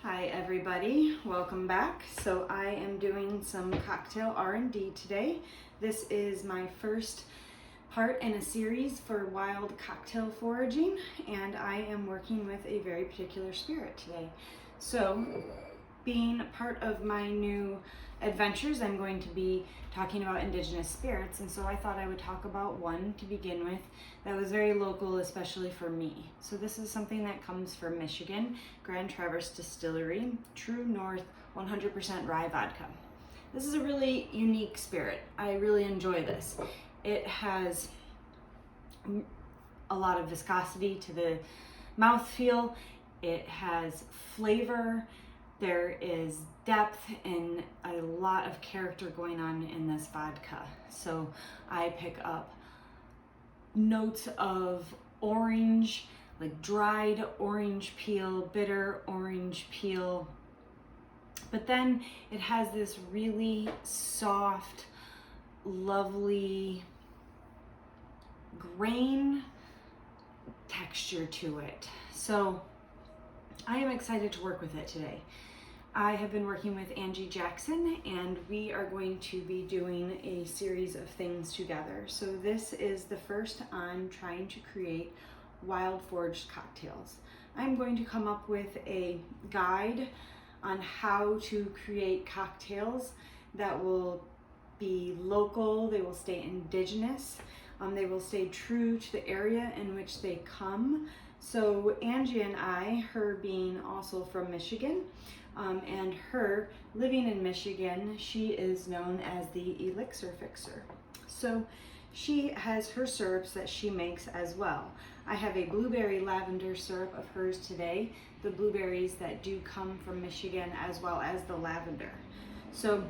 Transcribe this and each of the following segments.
Hi everybody, welcome back. So I am doing some cocktail R&D today. This is my first part in a series for wild cocktail foraging, and I am working with a very particular spirit today. So being part of my new adventures, I'm going to be talking about indigenous spirits, and so I thought I would talk about one to begin with that was very local, especially for me. So this is something that comes from Michigan, Grand Traverse Distillery, True North 100% Rye Vodka. This is a really unique spirit. I really enjoy this. It has a lot of viscosity to the mouthfeel. It has flavor. There is depth and a lot of character going on in this vodka. So I pick up notes of orange, like dried orange peel, bitter orange peel. But then it has this really soft, lovely grain texture to it. So I am excited to work with it today. I have been working with Angie Jackson, and we are going to be doing a series of things together. So this is the first on trying to create wild foraged cocktails. I'm going to come up with a guide on how to create cocktails that will be local, they will stay indigenous, they will stay true to the area in which they come. So Angie and I, her being also from Michigan, and her living in Michigan, she is known as the Elixir Fixer. So she has her syrups that she makes as well. I have a blueberry lavender syrup of hers today, the blueberries that do come from Michigan as well as the lavender. So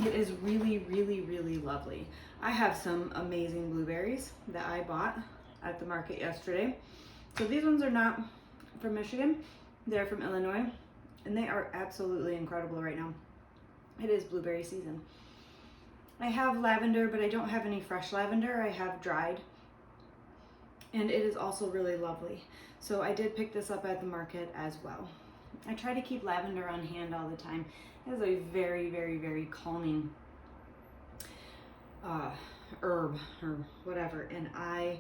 it is really, really, really lovely. I have some amazing blueberries that I bought at the market yesterday. So these ones are not from Michigan, they're from Illinois, and they are absolutely incredible right now. It is blueberry season. I have lavender, but I don't have any fresh lavender. I have dried, and it is also really lovely. So I did pick this up at the market as well. I try to keep lavender on hand all the time. It is a very, very, very calming herb or whatever, and I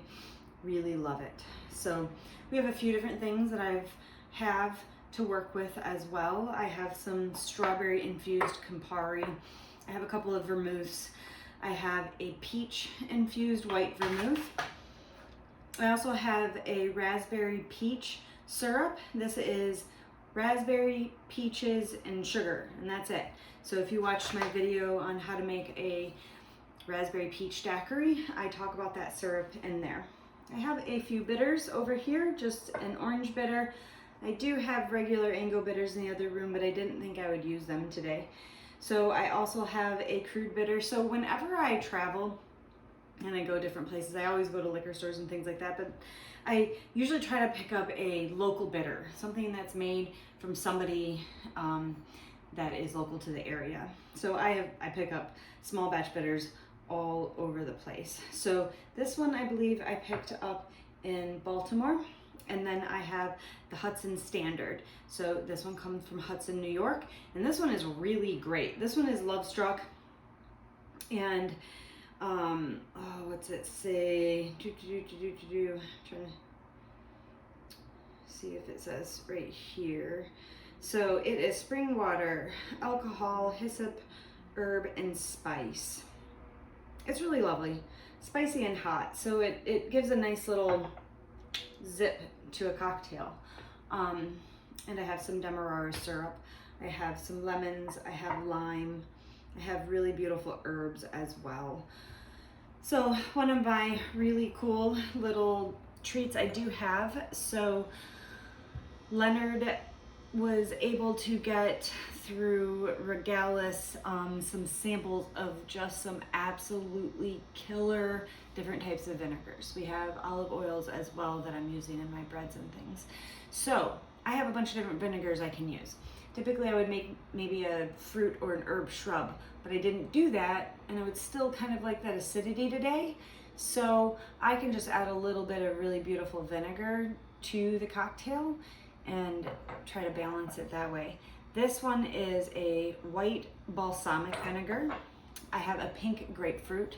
really love it. So we have a few different things that I have to work with as well. I have some strawberry infused Campari. I have a couple of vermouths. I have a peach infused white vermouth. I also have a raspberry peach syrup. This is raspberry, peaches, and sugar, and that's it. So if you watched my video on how to make a raspberry peach daiquiri, I talk about that syrup in there. I have a few bitters over here, just an orange bitter. I do have regular Ango bitters in the other room, but I didn't think I would use them today. So I also have a crude bitter. So whenever I travel and I go different places, I always go to liquor stores and things like that, but I usually try to pick up a local bitter, something that's made from somebody that is local to the area. So I pick up small batch bitters all over the place. So this one I believe I picked up in Baltimore, and then I have the Hudson Standard. So this one comes from Hudson, New York, and this one is really great. This one is Love Struck, and what's it say? Trying to see if it says right here. So it is spring water, alcohol, hyssop, herb, and spice. It's really lovely, spicy and hot, so it gives a nice little zip to a cocktail. And I have some Demerara syrup, I have some lemons, I have lime, I have really beautiful herbs as well. So one of my really cool little treats I do have, so Leonard was able to get through Regalis some samples of just some absolutely killer different types of vinegars. We have olive oils as well that I'm using in my breads and things. So I have a bunch of different vinegars I can use. Typically I would make maybe a fruit or an herb shrub, but I didn't do that, and I would still kind of like that acidity today. So I can just add a little bit of really beautiful vinegar to the cocktail, and try to balance it that way. This one is a white balsamic vinegar. I have a pink grapefruit.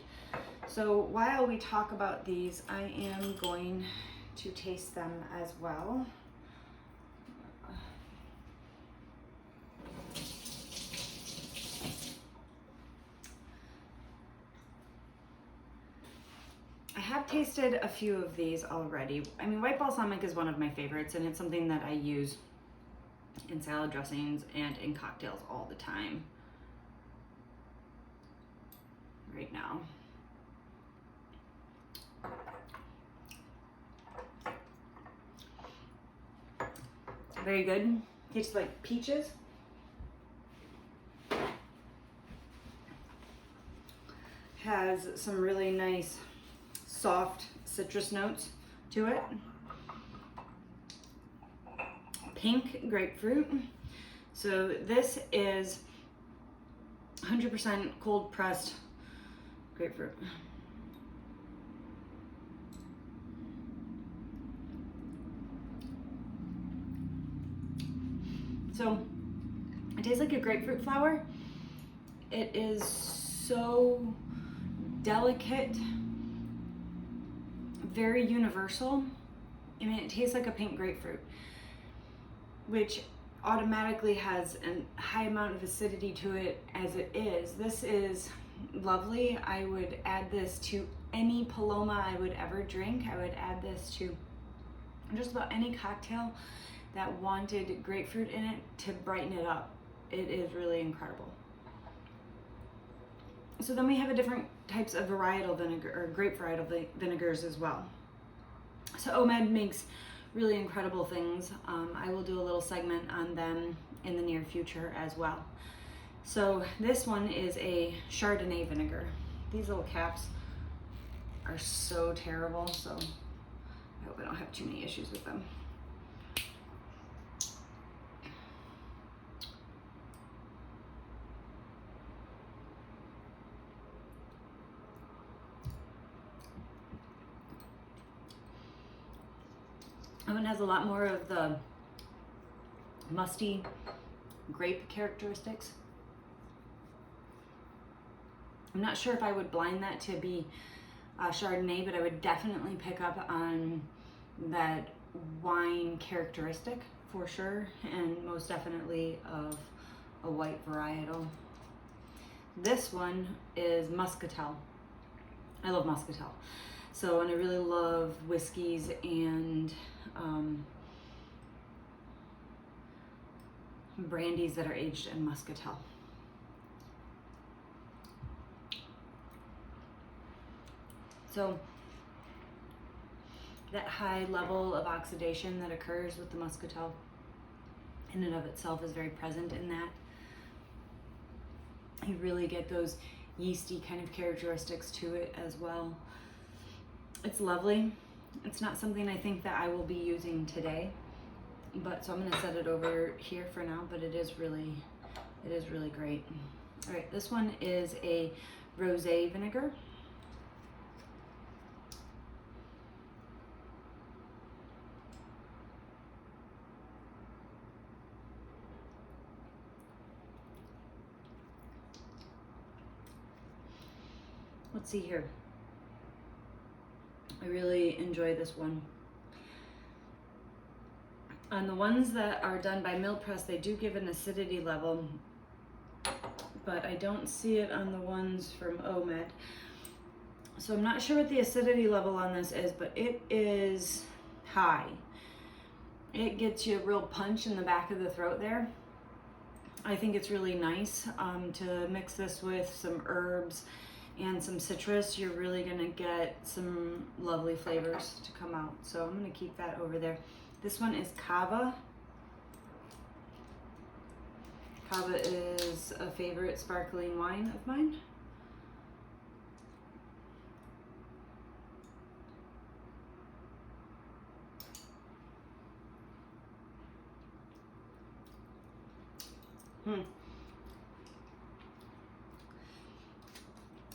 So while we talk about these, I am going to taste them as well. I have tasted a few of these already. I mean, white balsamic is one of my favorites, and it's something that I use in salad dressings and in cocktails all the time right now. Very good. Tastes like peaches. Has some really nice soft citrus notes to it. Pink grapefruit. So this is 100% cold pressed grapefruit. So it tastes like a grapefruit flower. It is so delicate, very universal. I mean, it tastes like a pink grapefruit, which automatically has a high amount of acidity to it as it is. This is lovely. I would add this to any Paloma I would ever drink. I would add this to just about any cocktail that wanted grapefruit in it to brighten it up. It is really incredible. So then we have a different types of varietal vinegar, or grape varietal vinegars as well. So OMED makes really incredible things. I will do a little segment on them in the near future as well. So this one is a Chardonnay vinegar. These little caps are so terrible, so I hope I don't have too many issues with them. That one has a lot more of the musty grape characteristics. I'm not sure if I would blind that to be Chardonnay, but I would definitely pick up on that wine characteristic for sure, and most definitely of a white varietal. This one is Muscatel. I love Muscatel. So, and I really love whiskeys and brandies that are aged in Muscatel. So that high level of oxidation that occurs with the Muscatel in and of itself is very present in that. You really get those yeasty kind of characteristics to it as well. It's lovely. It's not something I think that I will be using today, but so I'm going to set it over here for now, but it is really great. All right, this one is a rosé vinegar. Let's see here. I really enjoy this one. On the ones that are done by Mill Press, they do give an acidity level, but I don't see it on the ones from OMED. So I'm not sure what the acidity level on this is, but it is high. It gets you a real punch in the back of the throat there. I think it's really nice to mix this with some herbs and some citrus. You're really gonna get some lovely flavors to come out. So I'm gonna keep that over there. This one is Cava. Cava is a favorite sparkling wine of mine.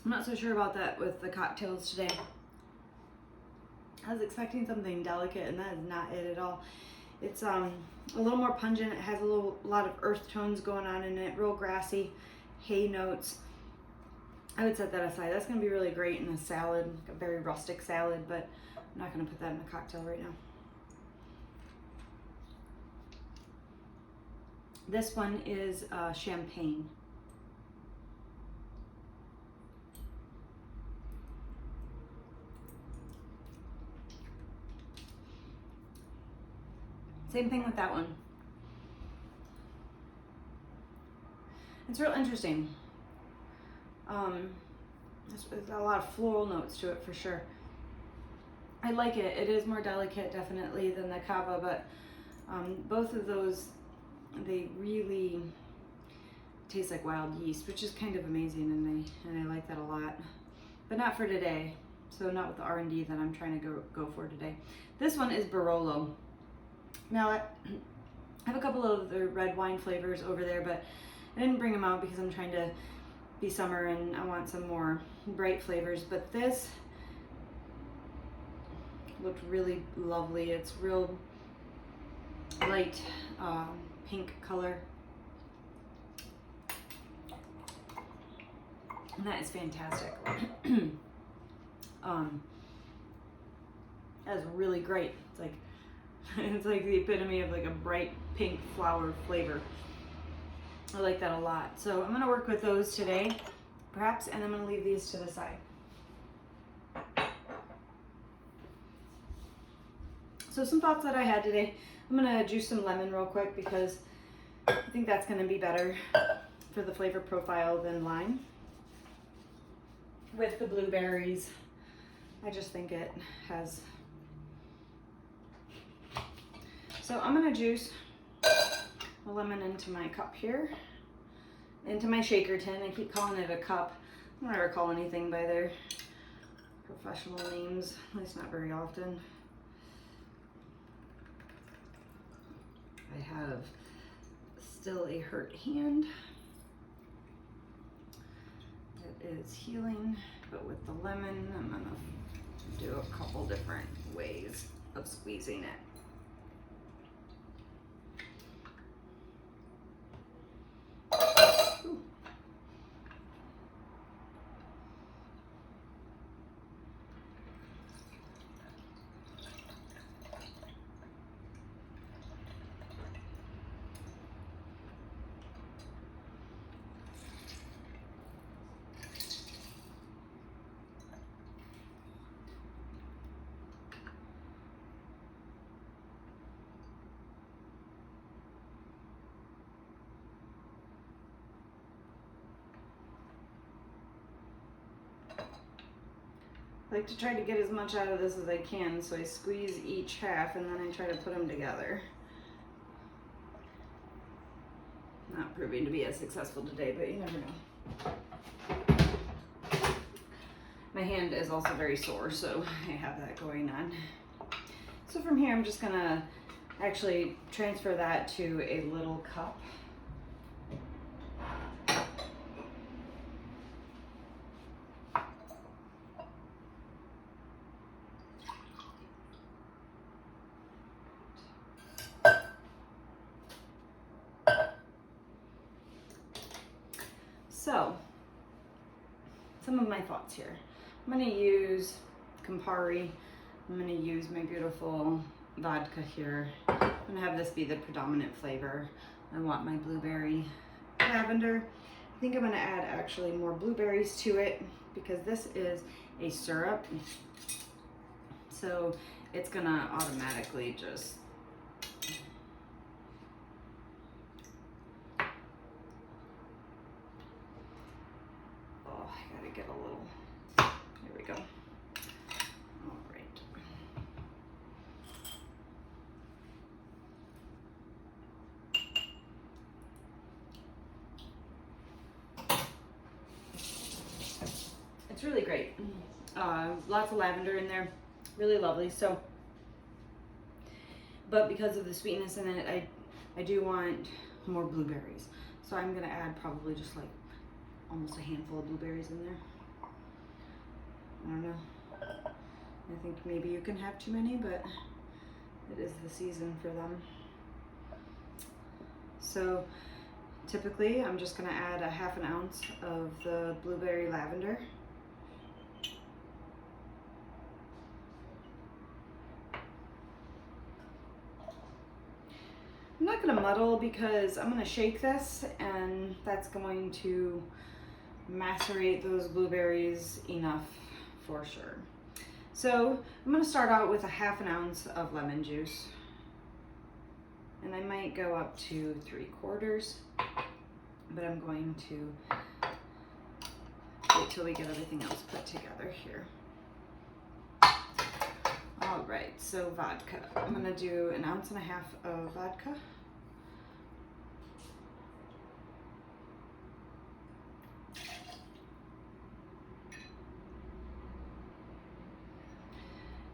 I'm not so sure about that with the cocktails today. I was expecting something delicate, and that is not it at all. It's a little more pungent. It has a lot of earth tones going on in it, real grassy, hay notes. I would set that aside. That's gonna be really great in a salad, like a very rustic salad, but I'm not gonna put that in a cocktail right now. This one is champagne. Same thing with that one. It's real interesting. There's a lot of floral notes to it for sure. I like it. It is more delicate definitely than the cava, but both of those, they really taste like wild yeast, which is kind of amazing, and I like that a lot. But not for today. So not with the R&D that I'm trying to go for today. This one is Barolo. Now I have a couple of the red wine flavors over there, but I didn't bring them out because I'm trying to be summer and I want some more bright flavors. But this looked really lovely. It's real light pink color. And that is fantastic. That's really great. It's like the epitome of like a bright pink flower flavor. I like that a lot. So I'm gonna work with those today, perhaps, and I'm gonna leave these to the side. So some thoughts that I had today. I'm gonna juice some lemon real quick because I think that's gonna be better for the flavor profile than lime. With the blueberries, I just think it has. So I'm gonna juice a lemon into my cup here, into my shaker tin. I keep calling it a cup. I don't ever call anything by their professional names, at least not very often. I have still a hurt hand. It is healing, but with the lemon, I'm gonna do a couple different ways of squeezing it. I like to try to get as much out of this as I can, so I squeeze each half and then I try to put them together. Not proving to be as successful today, but you never know. My hand is also very sore, so I have that going on. So from here, I'm just gonna actually transfer that to a little cup. So, some of my thoughts here. I'm gonna use Campari. I'm gonna use my beautiful vodka here. I'm gonna have this be the predominant flavor. I want my blueberry lavender. I think I'm gonna add actually more blueberries to it because this is a syrup. So it's gonna automatically just get a little, there we go. All right. It's really great. Lots of lavender in there, really lovely. So, but because of the sweetness in it, I do want more blueberries. So I'm gonna add probably just like almost a handful of blueberries in there. I don't know. I think maybe you can have too many, but it is the season for them. So typically I'm just gonna add a half an ounce of the blueberry lavender. I'm not gonna muddle because I'm gonna shake this and that's going to macerate those blueberries enough for sure. So I'm gonna start out with a half an ounce of lemon juice. And I might go up to 3/4, but I'm going to wait till we get everything else put together here. All right, so vodka. I'm gonna do 1.5 ounces of vodka.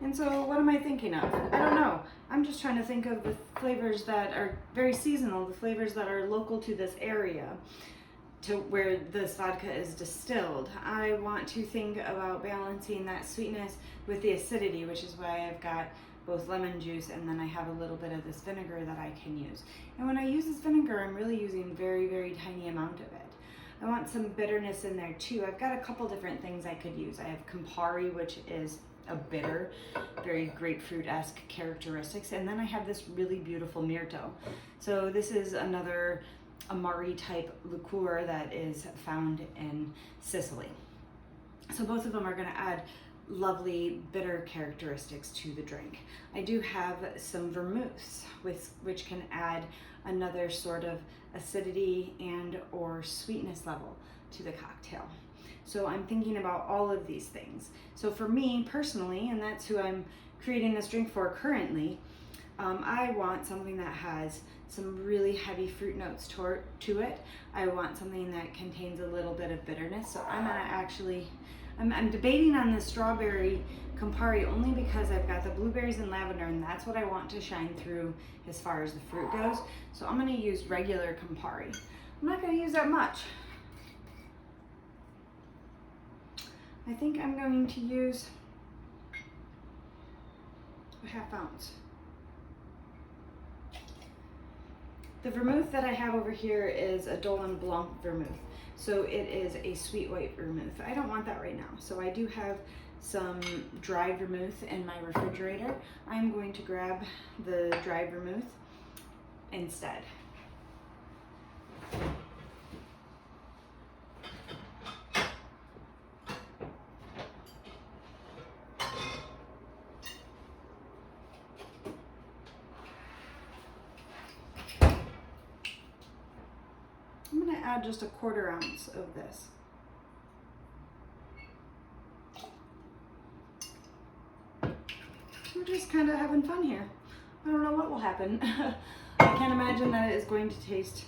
And so what am I thinking of? I don't know. I'm just trying to think of the flavors that are very seasonal, the flavors that are local to this area, to where this vodka is distilled. I want to think about balancing that sweetness with the acidity, which is why I've got both lemon juice and then I have a little bit of this vinegar that I can use. And when I use this vinegar, I'm really using very, very tiny amount of it. I want some bitterness in there too. I've got a couple different things I could use. I have Campari, which is a bitter, very grapefruit-esque characteristics. And then I have this really beautiful Mirto. So this is another Amari type liqueur that is found in Sicily. So both of them are gonna add lovely bitter characteristics to the drink. I do have some vermouths which can add another sort of acidity and or sweetness level to the cocktail. So I'm thinking about all of these things. So for me personally, and that's who I'm creating this drink for currently, I want something that has some really heavy fruit notes to it. I want something that contains a little bit of bitterness. So I'm gonna actually, I'm debating on the strawberry Campari only because I've got the blueberries and lavender and that's what I want to shine through as far as the fruit goes. So I'm gonna use regular Campari. I'm not gonna use that much. I think I'm going to use a half ounce. The vermouth that I have over here is a Dolin Blanc vermouth. So it is a sweet white vermouth. I don't want that right now. So I do have some dried vermouth in my refrigerator. I'm going to grab the dried vermouth instead. I'm going to add just a 1/4 ounce of this. We're just kind of having fun here. I don't know what will happen. I can't imagine that it is going to taste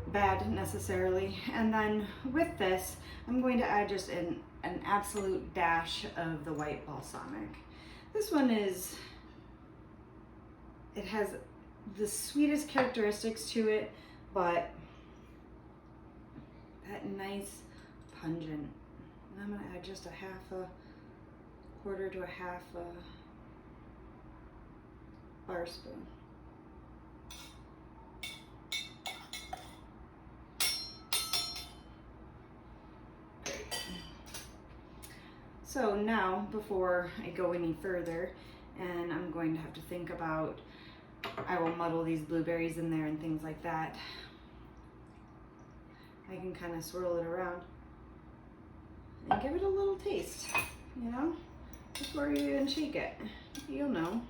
bad necessarily. And then with this, I'm going to add just an absolute dash of the white balsamic. This one it has the sweetest characteristics to it, but that nice pungent. And I'm gonna add just a 1/4 to a 1/2 bar spoon. Great. So now, before I go any further, and I'm going to have to think about, I will muddle these blueberries in there and things like that. I can kind of swirl it around and give it a little taste, you know, before you even shake it. You'll know.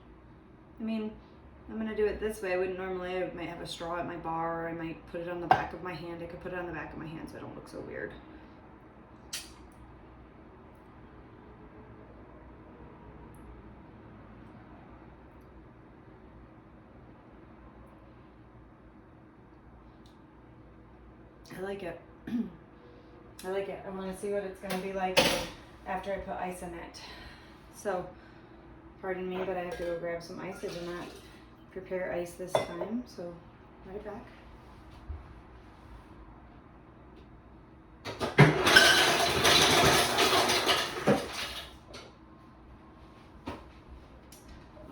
I mean, I'm gonna do it this way. I wouldn't normally. I might have a straw at my bar, or I might put it on the back of my hand. I could put it on the back of my hand so I don't look so weird. I like it. I like it. I want to see what it's going to be like after I put ice in it. So, pardon me, but I have to go grab some ice. I did not prepare ice this time, so right back.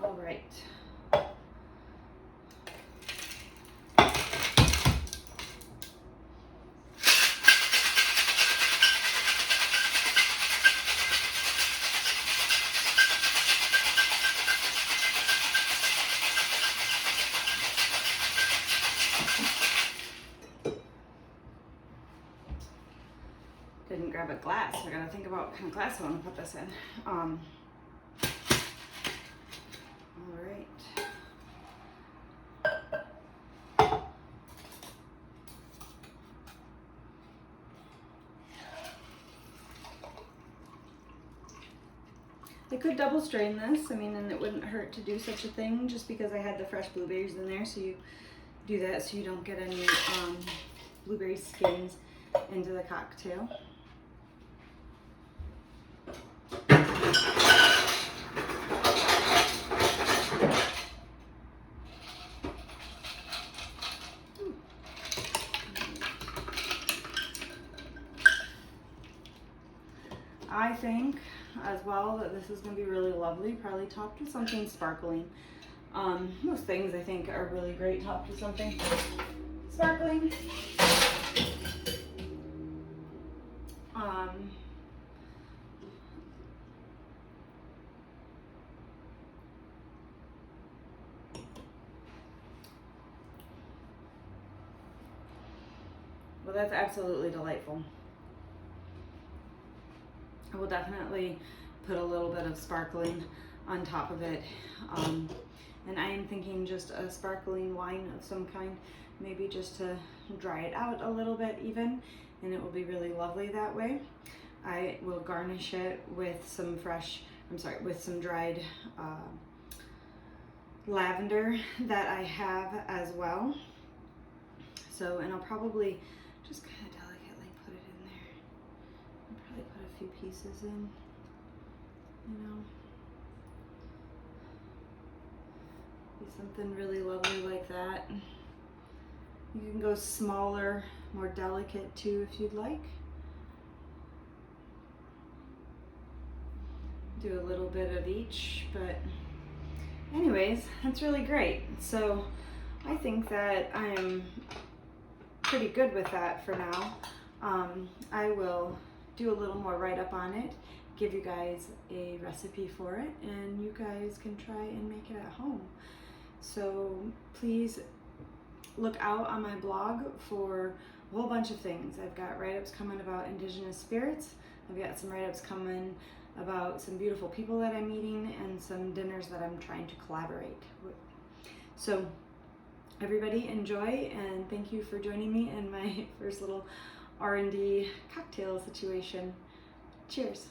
All right. Didn't grab a glass. I gotta think about what kind of glass I want to put this in. All right. I could double strain this, I mean, and it wouldn't hurt to do such a thing just because I had the fresh blueberries in there, so you do that so you don't get any blueberry skins into the cocktail. I think as well that this is going to be really lovely, probably topped with something sparkling. Most things I think are really great topped with something sparkling. Well, that's absolutely delightful. I will definitely put a little bit of sparkling on top of it. And I am thinking just a sparkling wine of some kind, maybe just to dry it out a little bit even, and it will be really lovely that way. I will garnish it with some with some dried lavender that I have as well. So, and I'll probably just kind of delicately put it in there. I'll probably put a few pieces in, you know. Be something really lovely like that. You can go smaller, more delicate too if you'd like. Do a little bit of each, but anyways, that's really great. So I think that I am pretty good with that for now. I will do a little more write-up on it, give you guys a recipe for it, and you guys can try and make it at home. So please look out on my blog for a whole bunch of things. I've got write-ups coming about indigenous spirits. I've got some write-ups coming about some beautiful people that I'm meeting and some dinners that I'm trying to collaborate with. So everybody enjoy, and thank you for joining me in my first little R&D cocktail situation. Cheers.